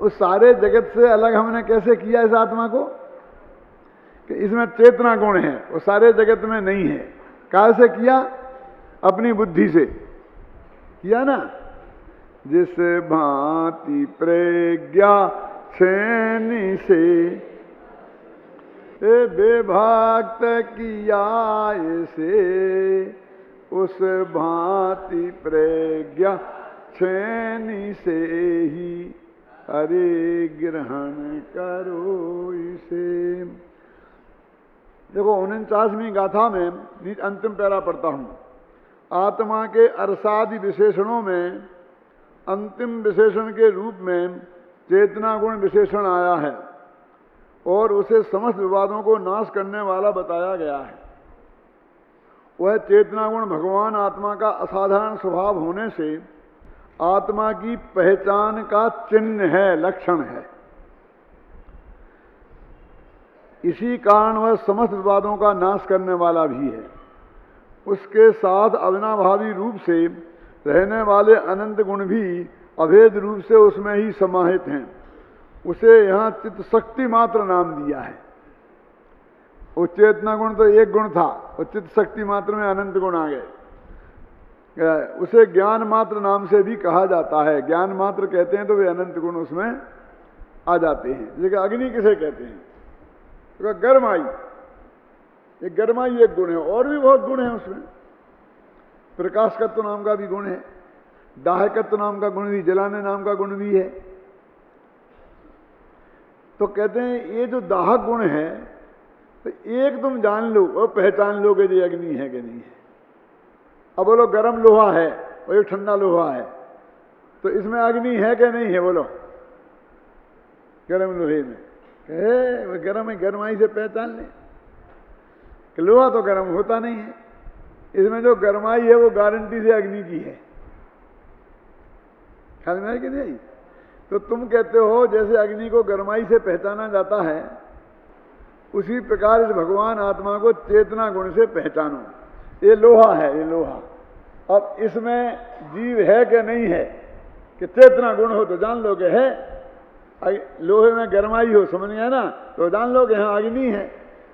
उस सारे जगत से अलग हमने कैसे किया इस आत्मा को कि इसमें चेतना गुण है, वो सारे जगत में नहीं है। कैसे किया? अपनी बुद्धि से किया ना। जिस भांति प्रज्ञा छेनी से बेभक्त किया ऐसे, उस भांति प्रज्ञा छेनी से ही हरे ग्रहण करो इसे। देखो 49वीं गाथा में अंतिम पैरा पढ़ता हूं। आत्मा के अरसादि विशेषणों में अंतिम विशेषण के रूप में चेतना गुण विशेषण आया है और उसे समस्त विवादों को नाश करने वाला बताया गया है। वह चेतना गुण भगवान आत्मा का असाधारण स्वभाव होने से आत्मा की पहचान का चिन्ह है, लक्षण है। इसी कारण वह समस्त विवादों का नाश करने वाला भी है। उसके साथ अविनाभावी रूप से रहने वाले अनंत गुण भी अभेद रूप से उसमें ही समाहित हैं। उसे यहाँ चित्त शक्ति मात्र नाम दिया है। वो चेतना गुण तो एक गुण था, वो चित्त शक्ति मात्र में अनंत गुण आ गए। उसे ज्ञान मात्र नाम से भी कहा जाता है। ज्ञान मात्र कहते हैं तो वे अनंत गुण उसमें आ जाते हैं। जैसे अग्नि किसे कहते हैं? तो गर्माई, ये गर्माई एक गुण है, और भी बहुत गुण है उसमें। प्रकाशकत्व नाम का भी गुण है, दाहकत्व नाम का गुण भी, जलाने नाम का गुण भी है। तो कहते हैं ये जो दाहक गुण है तो एक तुम जान लो और पहचान लो कि ये अग्नि है कि नहीं है। अब बोलो गर्म लोहा है और ये ठंडा लोहा है, तो इसमें अग्नि है कि नहीं है? बोलो गर्म लोहे में वो गर्म है, गर्माई से पहचान ले कि लोहा तो गर्म होता नहीं है। इसमें जो गर्माई है वो गारंटी से अग्नि की है। ख्याल में है कि नहीं? तो तुम कहते हो जैसे अग्नि को गर्माई से पहचाना जाता है, उसी प्रकार इस भगवान आत्मा को चेतना गुण से पहचानो। ये लोहा है, ये लोहा। अब इसमें जीव है कि नहीं है? कि चेतना गुण हो तो जान लो कि है। लोहे में गर्माई हो, समझ गया ना, तो जान लो कि यहाँ अग्नि है।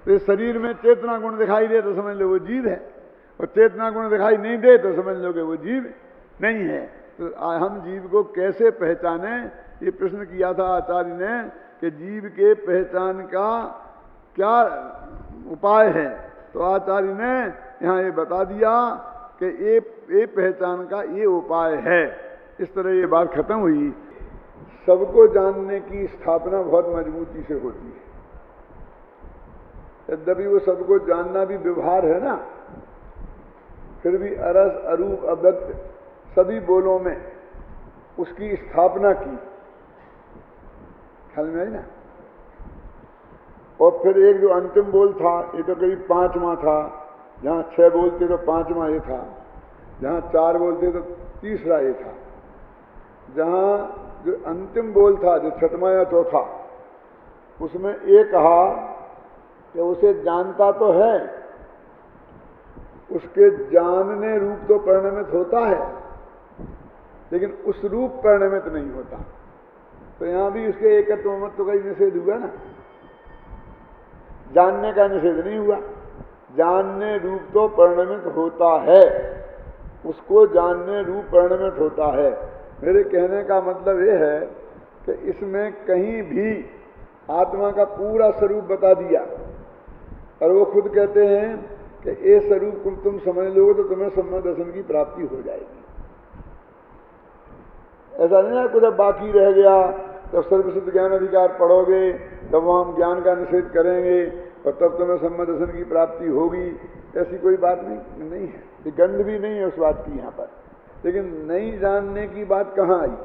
तो इस शरीर में चेतना गुण दिखाई दे तो समझ लो वो जीव है, और चेतना गुण दिखाई नहीं दे तो समझ लो कि वो जीव नहीं है। तो हम जीव को कैसे पहचाने, ये प्रश्न किया था आचार्य ने कि जीव के पहचान का क्या उपाय है। तो आचार्य ने यहाँ ये बता दिया कि ये पहचान का ये उपाय है। इस तरह ये बात खत्म हुई। सबको जानने की स्थापना बहुत मजबूती से होती है। यद्यपि वो सबको जानना भी व्यवहार है ना, फिर भी अरस अरूप अव्यक्त सभी बोलों में उसकी स्थापना की। ख्याल में आई ना? और फिर एक जो अंतिम बोल था, ये तो करीब 5वां था। जहाँ 6 बोलते तो 5वां ये था, जहाँ 4 बोलते तो 3रा ये था। जहाँ जो अंतिम बोल था, जो 6वां या 4था, उसमें ये कहा कि उसे जानता तो है, उसके जानने रूप तो परिणमित होता है, लेकिन उस रूप परिणमित नहीं होता। तो यहां भी उसके एकत्व ममत्व का ही निषेध हुआ ना। जानने का निषेध नहीं हुआ, जानने रूप तो परिणमित होता है, उसको जानने रूप परिणमित होता है। मेरे कहने का मतलब ये है कि इसमें कहीं भी आत्मा का पूरा स्वरूप बता दिया, और वो खुद कहते हैं कि ये स्वरूप तुम समझ लोगे तो तुम्हें सम्यक दर्शन की प्राप्ति हो जाएगी। ऐसा नहीं है कुछ अब बाकी रह गया, जब सर्वसिद्ध ज्ञान अधिकार पढ़ोगे तब वहाँ हम ज्ञान का निषेध करेंगे और तब तुम्हें सम्यक दर्शन की प्राप्ति होगी। ऐसी कोई बात नहीं है, ये गंध भी नहीं है उस बात की यहाँ पर। लेकिन नहीं जानने की बात कहाँ आई?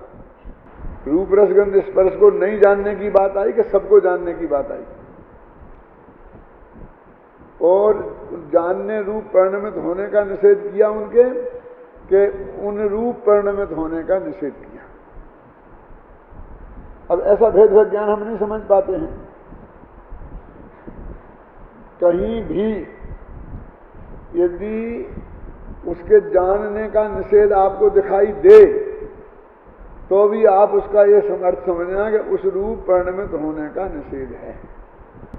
रूप रस गंध स्पर्श को नहीं जानने की बात आई कि सबको जानने की बात आई? और जानने रूप परिणमित होने का निषेध किया उनके, कि उन रूप परिणमित होने का निषेध किया। अब ऐसा भेद ज्ञान हम नहीं समझ पाते हैं। कहीं भी यदि उसके जानने का निषेध आपको दिखाई दे तो भी आप उसका ये अर्थ समझना कि उस रूप परिणमित होने का निषेध है,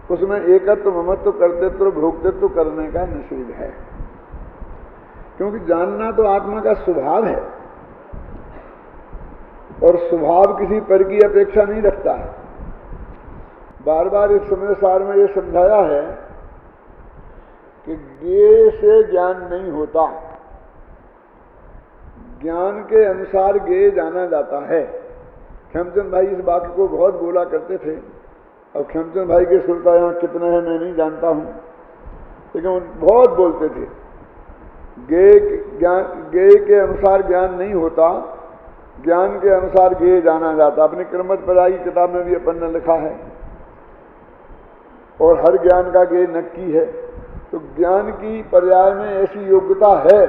उसमें एकत्व ममत्व कर्तृत्व भोक्तृत्व करने का निषेध है। क्योंकि जानना तो आत्मा का स्वभाव है और स्वभाव किसी पर की अपेक्षा नहीं रखता है। बार बार इस समय सार में ये समझाया है कि ज्ञेय से ज्ञान नहीं होता, ज्ञान के अनुसार ज्ञेय जाना जाता है। खेमचंद भाई इस वाक्य को बहुत बोला करते थे। अब खेमचंद भाई के श्रोता यहाँ कितने हैं मैं नहीं जानता हूँ, लेकिन बहुत बोलते थे ज्ञेय के अनुसार ज्ञान नहीं होता, ज्ञान के अनुसार ज्ञेय जाना जाता। अपनी क्रमत पदाई की किताब में भी अपन ने लिखा है, और हर ज्ञान का ज्ञेय नक्की है। तो ज्ञान की पर्याय में ऐसी योग्यता है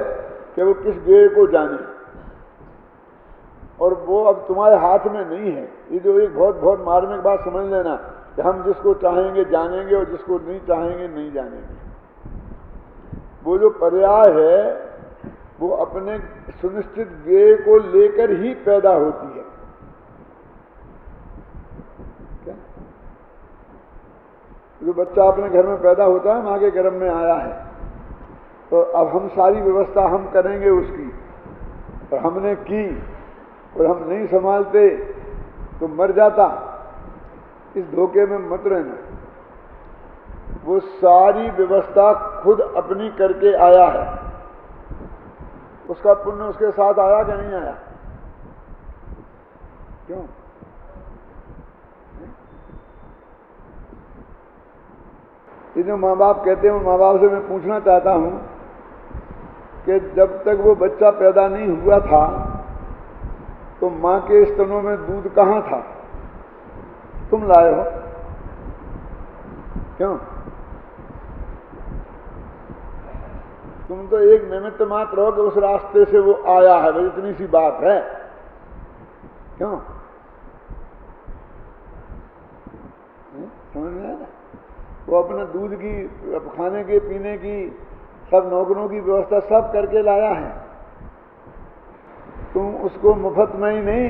कि वो किस ज्ञेय को जाने, और वो अब तुम्हारे हाथ में नहीं है। ये जो एक बहुत बहुत मार्मिक बात समझ लेना कि हम जिसको चाहेंगे जानेंगे और जिसको नहीं चाहेंगे नहीं जानेंगे। वो जो पर्याय है वो अपने सुनिश्चित ज्ञेय को लेकर ही पैदा होती है। क्या जो बच्चा अपने घर में पैदा होता है, माँ के गर्भ में आया है, तो अब हम सारी व्यवस्था हम करेंगे उसकी, और हमने की और हम नहीं संभालते तो मर जाता। इस धोखे में मत रहना। वो सारी व्यवस्था खुद अपनी करके आया है, उसका पुण्य उसके साथ आया कि नहीं आया? क्यों? ये जो माँ बाप कहते हैं, उन माँ बाप से मैं पूछना चाहता हूं कि जब तक वो बच्चा पैदा नहीं हुआ था तो माँ के स्तनों में दूध कहाँ था? तुम लाए हो। क्यों? तुम तो एक निमित्त मात्र हो कि उस रास्ते से वो आया है, बस इतनी सी बात है। क्यों? समझ में आया ना? वो अपना दूध की, खाने के पीने की, सब नौकरों की व्यवस्था सब करके लाया है। तुम उसको मुफ्त में ही नहीं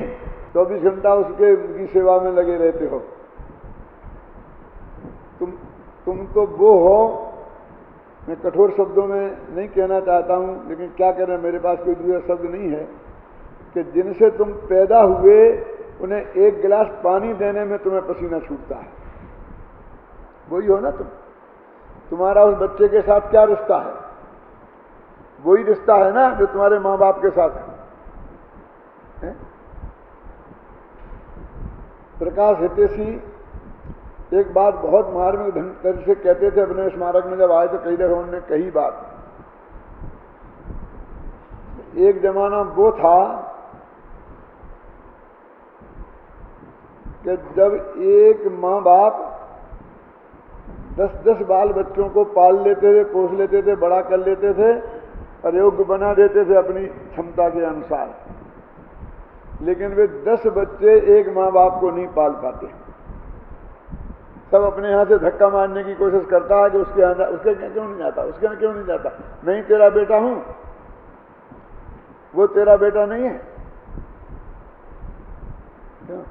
24 घंटा उसकी सेवा में लगे रहते हो। तुम तो वो हो, मैं कठोर शब्दों में नहीं कहना चाहता हूं, लेकिन क्या करें, मेरे पास कोई दूसरा शब्द नहीं है, कि जिनसे तुम पैदा हुए उन्हें एक गिलास पानी देने में तुम्हें पसीना छूटता है। वही हो ना तुम। तुम्हारा उस बच्चे के साथ क्या रिश्ता है? वही रिश्ता है ना जो तुम्हारे माँ बाप के साथ है। प्रकाश हितेशी एक बात बहुत मार्मिक ढंग से कहते थे अपने स्मारक में, जब आए तो कई दफा उन्होंने कही बात। एक जमाना वो था कि जब एक माँ बाप 10-10 बाल बच्चों को पाल लेते थे, पोस लेते थे, बड़ा कर लेते थे और योग्य बना देते थे अपनी क्षमता के अनुसार, लेकिन वे 10 बच्चे एक माँ बाप को नहीं पाल पाते। सब अपने यहाँ से धक्का मारने की कोशिश करता है कि उसके यहाँ क्यों नहीं जाता, उसके यहाँ क्यों नहीं जाता, मैं ही तेरा बेटा हूं, वो तेरा बेटा नहीं है। क्यों?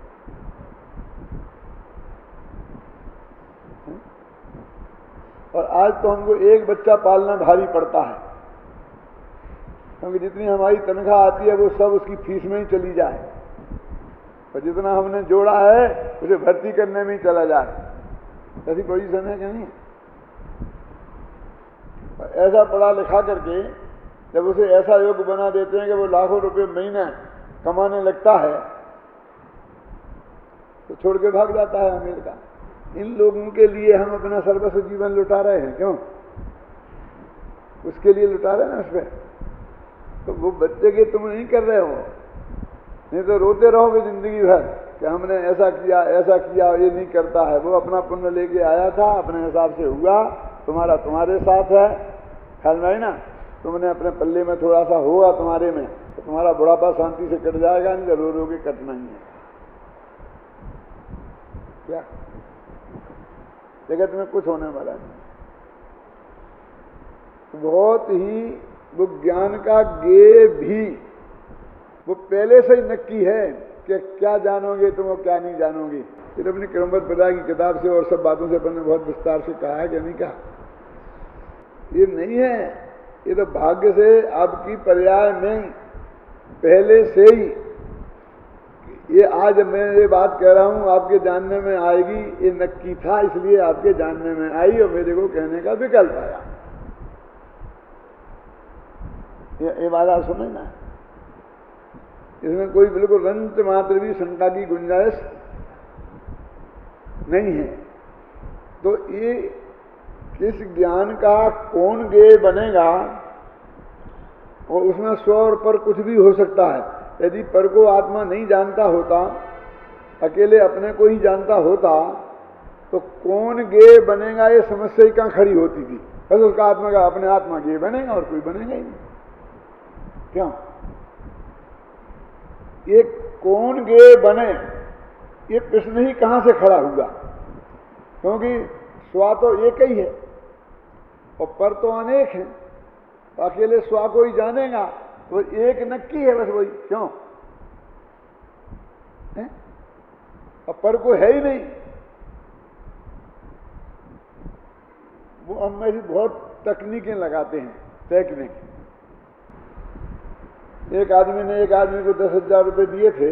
और आज तो हमको एक बच्चा पालना भारी पड़ता है, क्योंकि जितनी हमारी तनख्वाह आती है वो सब उसकी फीस में ही चली जाए, और जितना हमने जोड़ा है उसे भर्ती करने में ही चला जाए। ऐसी पोजीशन है कि नहीं? ऐसा पढ़ा लिखा करके जब उसे ऐसा योग्य बना देते हैं कि वो लाखों रुपए महीने कमाने लगता है, तो छोड़ के भाग जाता है अमेरिका। इन लोगों के लिए हम अपना सर्वस्व जीवन लुटा रहे हैं। क्यों? उसके लिए लुटा रहे हैं ना उस पर। तो वो बच्चे के तुम नहीं कर रहे हो, नहीं तो रोते रहोगे जिंदगी भर कि हमने ऐसा किया, ये नहीं करता है। वो अपना पुण्य लेके आया था, अपने हिसाब से हुआ, तुम्हारे साथ है, ख्याल में आई ना? तुमने अपने पल्ले में थोड़ा सा होगा तुम्हारे में, तो तुम्हारा बुढ़ापा शांति से कट जाएगा, नहीं तो रो रो के कटना ही है। क्या जगत में कुछ होने वाला नहीं। बहुत ही वो ज्ञान का ज्ञेय भी वो पहले से ही नक्की है क्या जानोगे तुम और क्या नहीं जानोगे। फिर अपनी क्रमबद्ध प्रदा की किताब से और सब बातों से अपन ने बहुत विस्तार से कहा है कि नहीं कहा। ये नहीं है, ये तो भाग्य से आपकी पर्याय नहीं, पहले से ही ये आज मैं ये बात कह रहा हूं आपके जानने में आएगी, ये नक्की था, इसलिए आपके जानने में आई और मेरे को कहने का विकल्प आया। ये बात आप समझना, इसमें कोई बिल्कुल रंच मात्र भी शंका की गुंजाइश नहीं है। तो ये किस ज्ञान का कौन गेय बनेगा, और उसमें स्व और पर कुछ भी हो सकता है। यदि पर को आत्मा नहीं जानता होता, अकेले अपने को ही जानता होता, तो कौन गेय बनेगा ये समस्या ही कहाँ खड़ी होती थी। बस उसका आत्मा का अपने आत्मा गेय बनेगा और कोई बनेगा ही नहीं। क्यों? ये कौन गेय बने ये प्रश्न ही कहां से खड़ा हुआ, क्योंकि स्वा तो एक ही है और पर तो अनेक है। तो अकेले स्वा को ही जानेगा तो एक नक्की है, बस वही। क्यों है? और पर को है ही नहीं। वो हम ऐसी बहुत तकनीकें लगाते हैं, टेक्निक। एक आदमी ने एक आदमी को 10,000 रुपये दिए थे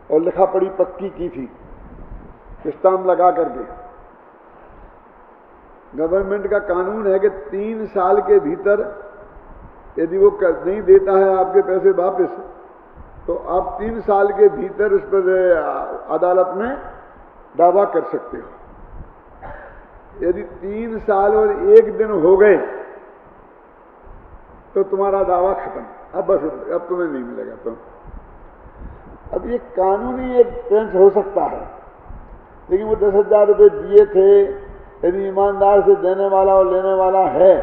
और लिखा पढ़ी पक्की की थी, स्टाम्प लगा करके। गवर्नमेंट का कानून है कि 3 साल के भीतर यदि वो नहीं देता है आपके पैसे वापस, तो आप 3 साल के भीतर उस पर अदालत में दावा कर सकते हो। यदि 3 साल और 1 दिन हो गए तो तुम्हारा दावा खत्म, अब बस अब तुम्हें नहीं मिलेगा। तुम अब ये कानूनी एक पेंच हो सकता है, लेकिन वो 10,000 रुपये दिए थे, यदि ईमानदार से देने वाला और लेने वाला है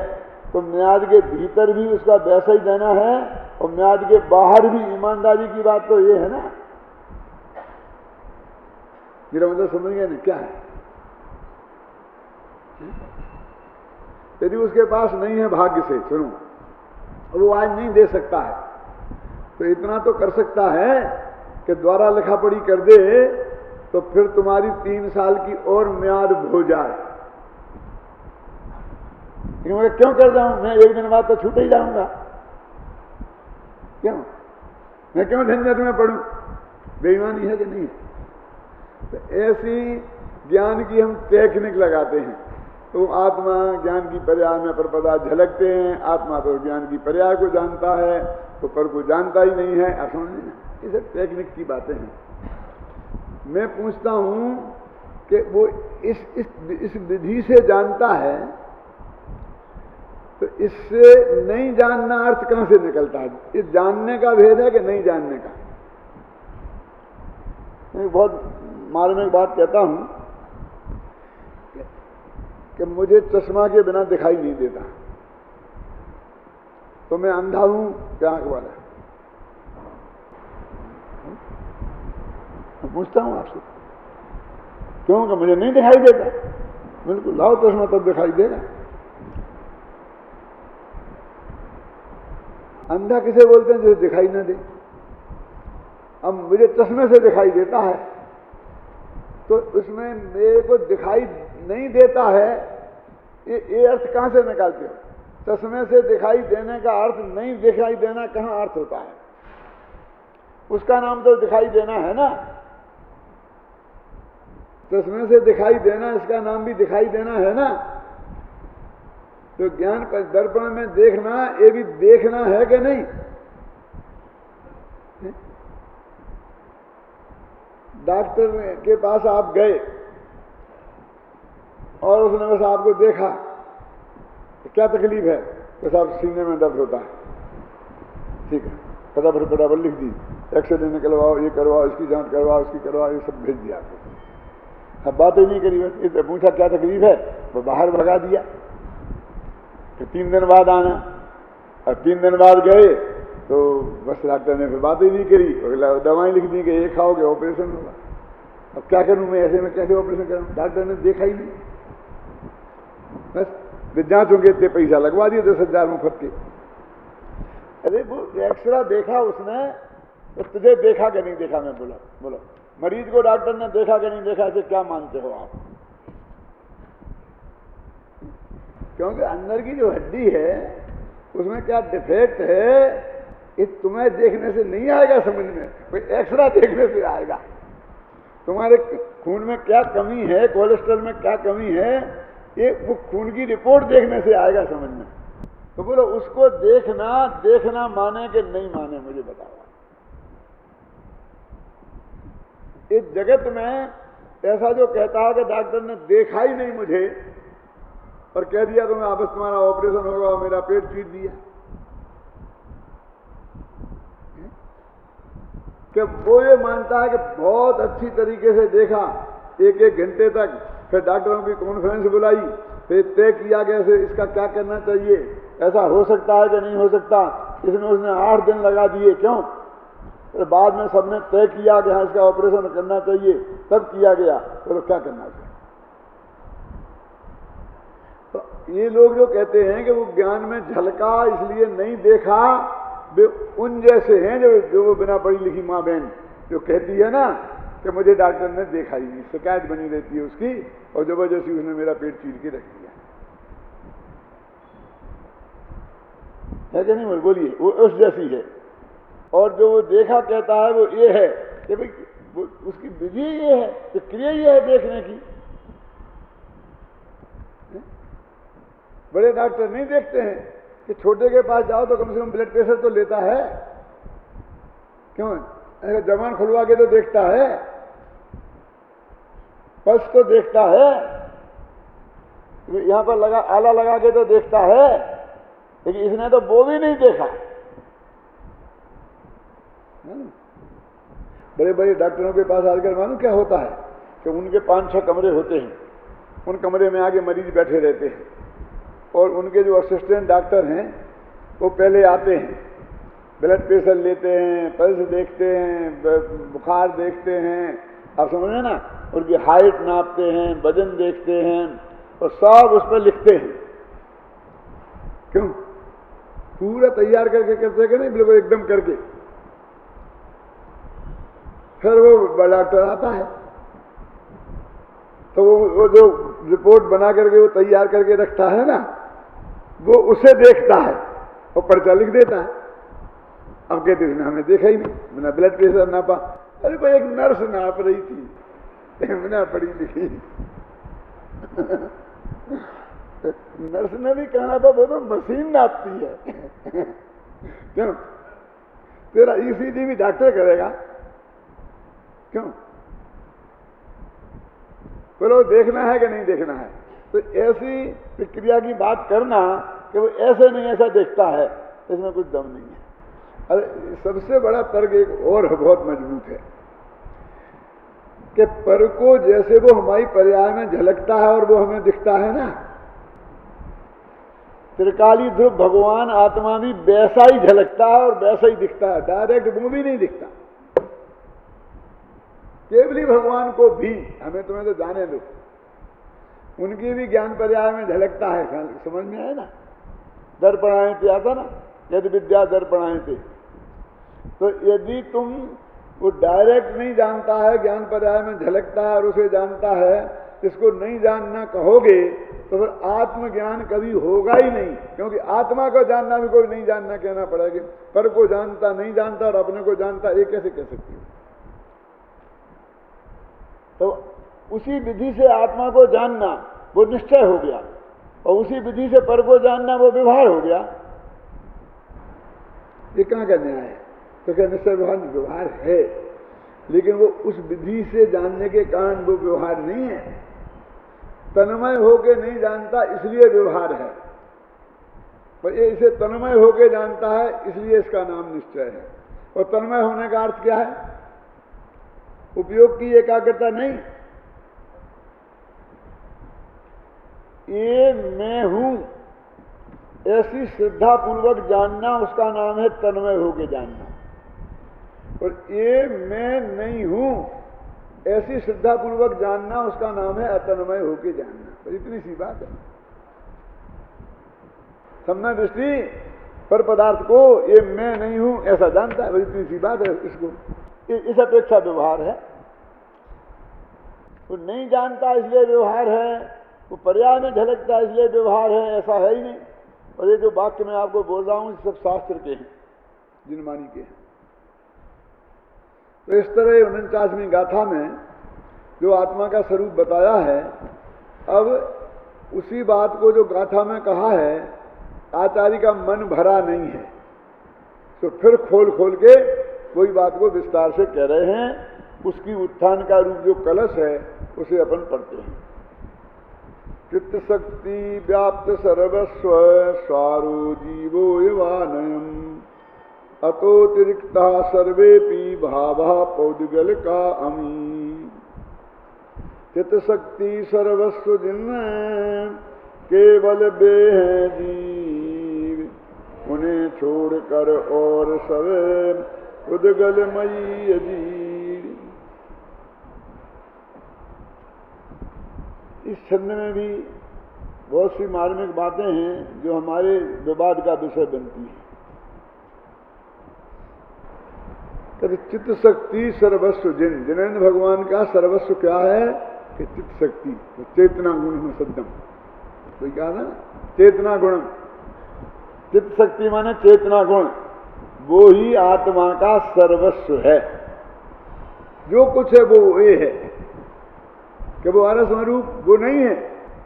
तो म्याद के भीतर भी उसका वैसा ही देना है और म्याद के बाहर भी। ईमानदारी की बात तो ये है ना, मेरा मतलब समझ गए ना क्या है। यदि उसके पास नहीं है भाग्य से, सुनो, वो आज नहीं दे सकता है, तो इतना तो कर सकता है कि द्वारा लिखा पढ़ी कर दे, तो फिर तुम्हारी 3 साल की और म्याद हो जाए। मैं क्यों कर जाऊं, मैं 1 दिन बाद तो छूट ही जाऊंगा। क्यों? मैं क्यों झंझट में पड़ूं? बेईमानी है कि नहीं? तो ऐसी ज्ञान की हम टेक्निक लगाते हैं। तो आत्मा ज्ञान की पर्याय में परपदा झलकते हैं। आत्मा तो ज्ञान की पर्याय को जानता है, तो पर को जानता ही नहीं है। आप समझ लेना, ये सब टेक्निक की बातें हैं। मैं पूछता हूं कि वो इस विधि से जानता है, तो इससे नहीं जानना अर्थ कहां से निकलता है? इस जानने का भेद है कि नहीं जानने का? मैं बहुत मार्मिक बात कहता हूं कि मुझे चश्मा के बिना दिखाई नहीं देता, तो मैं अंधा हूं क्या आंख वाला? मैं पूछता हूं आपसे, क्यों? कि मुझे नहीं दिखाई देता। बिल्कुल, लाओ चश्मा तब दिखाई देगा। अंधा किसे बोलते हैं? जिसे दिखाई ना दे। अब मुझे चश्मे से दिखाई देता है, तो उसमें मेरे को दिखाई नहीं देता है, ये अर्थ कहां से निकालते हो? चश्मे से दिखाई देने का अर्थ नहीं दिखाई देना कहां अर्थ होता है? उसका नाम तो दिखाई देना है ना। चश्मे से दिखाई देना, इसका नाम भी दिखाई देना है ना। तो ज्ञान दर्पण में देखना, ये भी देखना है कि नहीं? डॉक्टर के पास आप गए और उसने बस आपको देखा, तो क्या तकलीफ है? तो साहब सीने में दर्द होता है। ठीक है, फटाफट लिख दी, एक्सरे निकलवाओ, ये करवाओ, इसकी जांच करवाओ, इसकी करवाओ, ये सब भेज दिया आपको। अब बात ही नहीं करी, बस इसे पूछा क्या तकलीफ है, वो बाहर भगा दिया। तो 3 दिन बाद आना, और 3 दिन बाद गए तो बस डॉक्टर ने फिर बात ही नहीं करी, दवाएं लिख दी कि ये खाओगे ऑपरेशन होगा। अब क्या करूं मैं, ऐसे में कैसे ऑपरेशन करूं? डॉक्टर ने देखा ही नहीं, बस जांचोगे इतने पैसा लगवा दिए 10,000 मुफ्त के। अरे वो एक्सरा देखा उसने, तो तुझे देखा कि नहीं देखा? मैं बोला, बोलो मरीज को डॉक्टर ने देखा कि नहीं देखा, इसे क्या मानते हो आप? क्योंकि अंदर की जो हड्डी है उसमें क्या डिफेक्ट है, ये तुम्हें देखने से नहीं आएगा समझ में, कोई एक्सरा देखने से आएगा। तुम्हारे खून में क्या कमी है, कोलेस्ट्रॉल में क्या कमी है, ये वो खून की रिपोर्ट देखने से आएगा समझ में। तो बोलो उसको देखना माने कि नहीं माने, मुझे बताओ। इस जगत में ऐसा जो कहता है कि डॉक्टर ने देखा ही नहीं मुझे और कह दिया तो मैं वापस तुम्हारा ऑपरेशन होगा और मेरा पेट पीट दिया, कि वो ये मानता है कि बहुत अच्छी तरीके से देखा 1-1 घंटे तक, फिर डॉक्टरों की कॉन्फ्रेंस बुलाई, फिर तय किया कि ऐसे इसका क्या करना चाहिए, ऐसा हो सकता है कि नहीं हो सकता, इसमें उसने 8 दिन लगा दिए। क्यों? फिर बाद में सबने तय किया कि हाँ इसका ऑपरेशन करना चाहिए, तब किया गया, तो क्या करना चाहिए? तो ये लोग जो कहते हैं कि वो ज्ञान में झलका इसलिए नहीं देखा, वे उन जैसे हैं जो वो बिना पढ़ी लिखी माँ बहन जो कहती है ना कि मुझे डॉक्टर ने देखा ही नहीं, शिकायत बनी रहती है उसकी, और जबरदस्ती उसने मेरा पेट चीर के रख दिया है कि नहीं? बोलिए, वो उस जैसी है। और जो वो देखा कहता है वो ये है कि भाई उसकी विधि ये है, तो क्रिया ये है देखने की। बड़े डॉक्टर नहीं देखते हैं कि छोटे के पास जाओ तो कम से कम ब्लड प्रेशर तो लेता है, क्यों? अगर जबान खुलवा के तो देखता है, पल्स तो देखता है, यहां पर आला लगा के तो देखता है, लेकिन इसने तो वो भी नहीं देखा। बड़े बड़े डॉक्टरों के पास आजकल मालूम क्या होता है कि उनके 5-6 कमरे होते हैं, उन कमरे में आगे मरीज बैठे रहते हैं और उनके जो असिस्टेंट डॉक्टर हैं वो पहले आते हैं, ब्लड प्रेशर लेते हैं, पल्स देखते हैं, बुखार देखते हैं, आप समझे ना, उनकी हाइट नापते हैं, वजन देखते हैं और सब उस पर लिखते हैं। क्यों? पूरा तैयार करके करते कि नहीं, बिल्कुल एकदम करके। फिर वो डॉक्टर आता है तो वो जो रिपोर्ट बना करके वो तैयार करके रखता है ना, वो उसे देखता है और पर्चा लिख देता है। अब कहते उसने हमें देखा ही नहीं, बिना ब्लड प्रेशर नापा। अरे भाई एक नर्स नाप रही थी बिना पढ़ी लिखी नर्स ने भी कहना था वो तो मशीन नापती है क्यों? तेरा ईसीजी भी डॉक्टर करेगा, क्यों? बोलो देखना है कि नहीं देखना है? तो ऐसी प्रक्रिया की बात करना कि वो ऐसे नहीं ऐसा देखता है, इसमें कुछ दम नहीं है। अरे सबसे बड़ा तर्क एक और बहुत मजबूत है कि पर को जैसे वो हमारी पर्याय में झलकता है और वो हमें दिखता है ना, त्रिकाली ध्रुव भगवान आत्मा भी वैसा ही झलकता है और वैसा ही दिखता है, डायरेक्ट वो भी नहीं दिखता। केवली भगवान को भी, हमें तुम्हें तो जाने दो, उनकी भी ज्ञान पर्याय में झलकता है, समझ में आए ना? दर्पणाएं थे आता ना, यदि विद्या दर्पणाएं थे। तो यदि तुम वो डायरेक्ट नहीं जानता है, ज्ञान पर्याय में झलकता है और उसे जानता है, इसको नहीं जानना कहोगे तो फिर आत्मज्ञान कभी होगा ही नहीं, क्योंकि आत्मा को जानना भी कोई नहीं जानना कहना पड़ेगा। पर को जानता नहीं जानता और अपने को जानता, ये कैसे कह सकती हो? तो उसी विधि से आत्मा को जानना वो निश्चय हो गया और उसी विधि से पर को जानना वो व्यवहार हो गया। ये कहाँ का न्याय है? तो क्या निश्चय व्यवहार है, लेकिन वो उस विधि से जानने के कारण वो व्यवहार नहीं है। तन्मय होके नहीं जानता इसलिए व्यवहार है, पर ये इसे तन्मय होके जानता है इसलिए इसका नाम निश्चय है। और तन्मय होने का अर्थ क्या है? उपयोग की एकाग्रता नहीं, ये मैं हूं ऐसी श्रद्धा पूर्वक जानना, उसका नाम है तन्मय होके जानना। और ये मैं नहीं हूं ऐसी श्रद्धा पूर्वक जानना, उसका नाम है अतन्मय होके जानना। तो इतनी सी बात है। समझना दृष्टि? पर पदार्थ को ये मैं नहीं हूं ऐसा जानता है, इतनी सी बात है। इसको इस अपेक्षा व्यवहार है। वो नहीं जानता इसलिए व्यवहार है, वो पर्याय में झलकता इसलिए व्यवहार है, ऐसा है ही नहीं। और ये जो वाक्य मैं आपको बोल रहा हूं सब शास्त्र के हैं, जिनवाणी के हैं। तो इस तरह 49वीं गाथा में जो आत्मा का स्वरूप बताया है, अब उसी बात को जो गाथा में कहा है, आचार्य का मन भरा नहीं है, तो फिर खोल खोल के कोई बात को विस्तार से कह रहे हैं। उसकी उत्थान का रूप जो कलश है उसे अपन पढ़ते हैं। चित्त शक्ति व्याप्त सर्वस्व स्वारो जीवो यवानयम् अतोतिरिक्ता सर्वेपि भावा पौद्गल का अमी। चित्त शक्ति सर्वस्व जिनमें केवल बे हैं जीव, उन्हें छोड़कर और सब उद्गलमयी अजीब। इस छंद में भी बहुत सी मार्मिक बातें हैं जो हमारे विवाद का विषय बनती है। कहते चित्त शक्ति सर्वस्व जिन, जिनेन्द्र भगवान का सर्वस्व क्या है कि चित्त शक्ति, तो चेतना गुण में सद्यम, कोई कहा ना चेतना गुण, चित्त शक्ति माने चेतना गुण, वो ही आत्मा का सर्वस्व है। जो कुछ है वो ये है कि वो अरस स्वरूप वो नहीं है,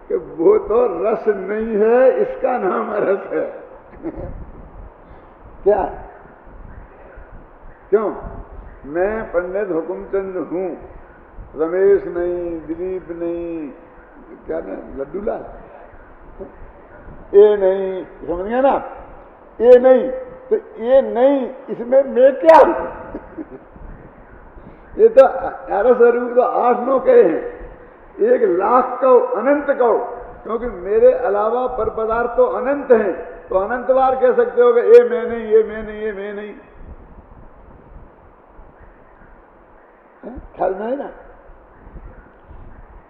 कि वो तो रस नहीं है, इसका नाम अरस है। क्या क्यों? मैं पंडित हुकुमचंद हूं, रमेश नहीं, दिलीप नहीं, क्या ना लड्डूलाल, ये नहीं, समझ गया ना, ये नहीं, तो ये नहीं, इसमें मैं क्या? ये तो अरस स्वरूप तो 8-9 कहे हैं, 1,00,000 कहो, अनंत कहो, क्योंकि मेरे अलावा पर पदार्थ तो अनंत हैं, तो अनंत बार कह सकते हो कि ये मैं नहीं, ये मैं नहीं, ये मैं नहीं। ख्याल नहीं ना,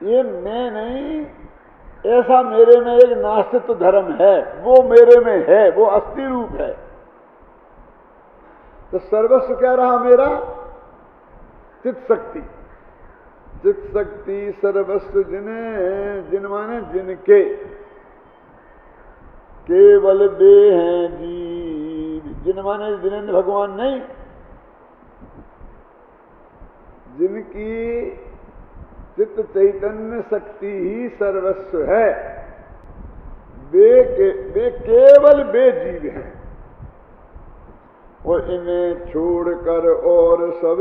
ये मैं नहीं, ऐसा मेरे में एक नास्तित्व धर्म है, वो मेरे में है, वो अस्थि रूप है। तो सर्वस्व क्या रहा मेरा? चित्त शक्ति। चित्त शक्ति सर्वस्व जिन्हें, जिन माने जिनके, केवल बे हैं जीव, जिन माने जिनेन्द्र भगवान नहीं, जिनकी चित्त चैतन्य शक्ति ही सर्वस्व है, वे केवल वे जीव हैं। और इन्हें छोड़कर और सब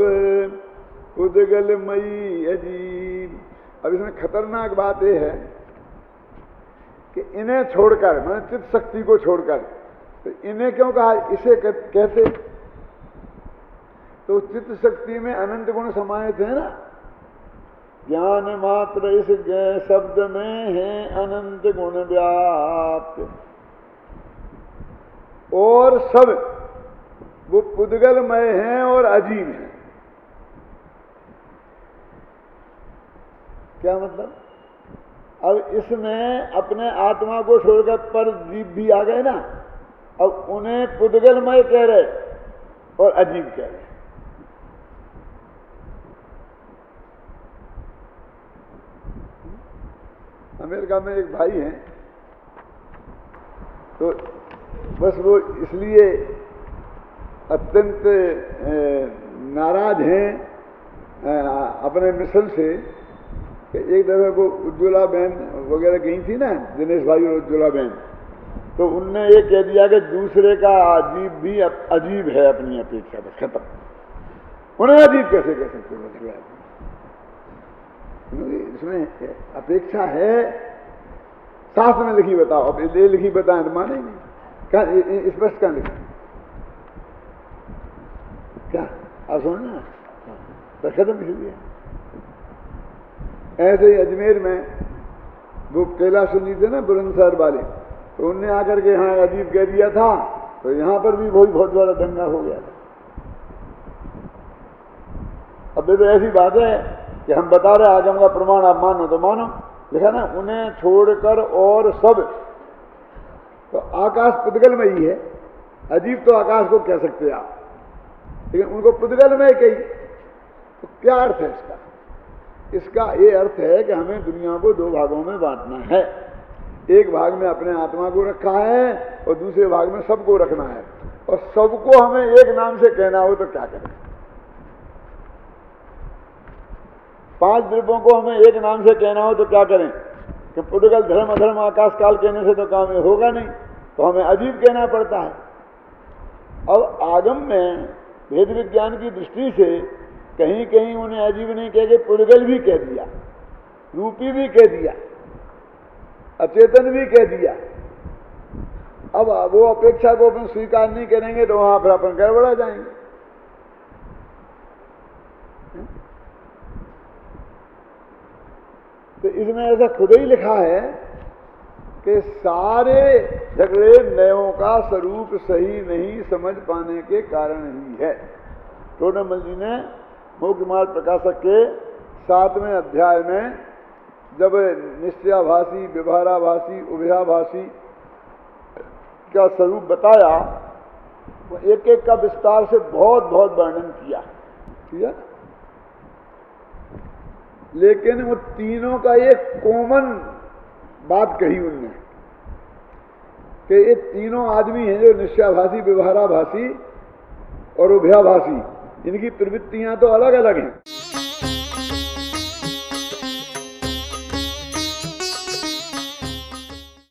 उद्गलमयी अजीब। अब इसमें खतरनाक बात यह है कि इन्हें छोड़कर, मैंने चित्त शक्ति को छोड़कर, तो इन्हें क्यों कहा? इसे कहते तो चित्त शक्ति में अनंत गुण समाहित है ना, ज्ञान मात्र इस शब्द में है अनंत गुण व्याप्त, और सब वो पुद्गलमय हैं और अजीब हैं। क्या मतलब? अब इसमें अपने आत्मा को छोड़कर पर जीव भी आ गए ना, अब उन्हें पुद्गलमय कह रहे और अजीब कह रहे। अमेरिका में एक भाई हैं, तो बस वो इसलिए अत्यंत नाराज हैं अपने मिशन से कि एक दफे वो उज्ज्वला बहन वगैरह गई थी ना, दिनेश भाई और उज्ज्वला बहन, तो उनने ये कह दिया कि दूसरे का अजीब भी अजीब है अपनी अपेक्षा, बस खत्म। उन्हें अजीब कैसे कह सकते हो? इसमें अपेक्षा है, शास्त्र में लिखी बताओ, अब ये लिखी बताएं तो माने नहीं। क्या स्पष्ट क्या लिखा? क्या आप सुनना तो खत्म इसलिए। ऐसे ही अजमेर में वो कैलाश सुनी थे ना बुलंदशहर वाले, तो उनने आकर के यहाँ अजीब कह दिया था, तो यहाँ पर भी बहुत बड़ा दंगा हो गया था। अब ये तो ऐसी बात है कि हम बता रहे आगम का प्रमाण आप मानो तो मानो, देखा ना, उन्हें छोड़कर और सब, तो आकाश पुद्गलमयी है, अजीब तो आकाश को कह सकते हैं आप, लेकिन उनको पुद्गल में कही, तो क्या अर्थ है इसका? इसका ये अर्थ है कि हमें दुनिया को दो भागों में बांटना है। एक भाग में अपने आत्मा को रखा है और दूसरे भाग में सबको रखना है, और सबको हमें एक नाम से कहना हो तो क्या करें? 5 द्रव्यों को हमें एक नाम से कहना हो तो क्या करें? कि पुद्गल धर्म अधर्म आकाश काल कहने से तो काम होगा नहीं, तो हमें अजीब कहना पड़ता है। अब आगम में भेद विज्ञान की दृष्टि से कहीं कहीं उन्हें अजीब नहीं कह के पुद्गल भी कह दिया, रूपी भी कह दिया, अचेतन भी कह दिया। अब वो अपेक्षा को अपन स्वीकार नहीं करेंगे तो वहां पर अपन गड़बड़ा जाएंगे। तो इसमें ऐसा खुद ही लिखा है कि सारे झगड़े नयों का स्वरूप सही नहीं समझ पाने के कारण ही है। टोडरमल जी ने मुख्य मार्ग प्रकाशक के 7वें अध्याय में जब निश्चयाभासी, व्यवहाराभासी, उभयाभासी का स्वरूप बताया, वो एक एक का विस्तार से बहुत बहुत वर्णन किया, लेकिन वो तीनों का एक कॉमन बात कही उनने कि ये तीनों आदमी हैं जो निश्चयाभासी, व्यवहाराभासी और उभयाभासी, इनकी प्रवृत्तियां तो अलग अलग हैं।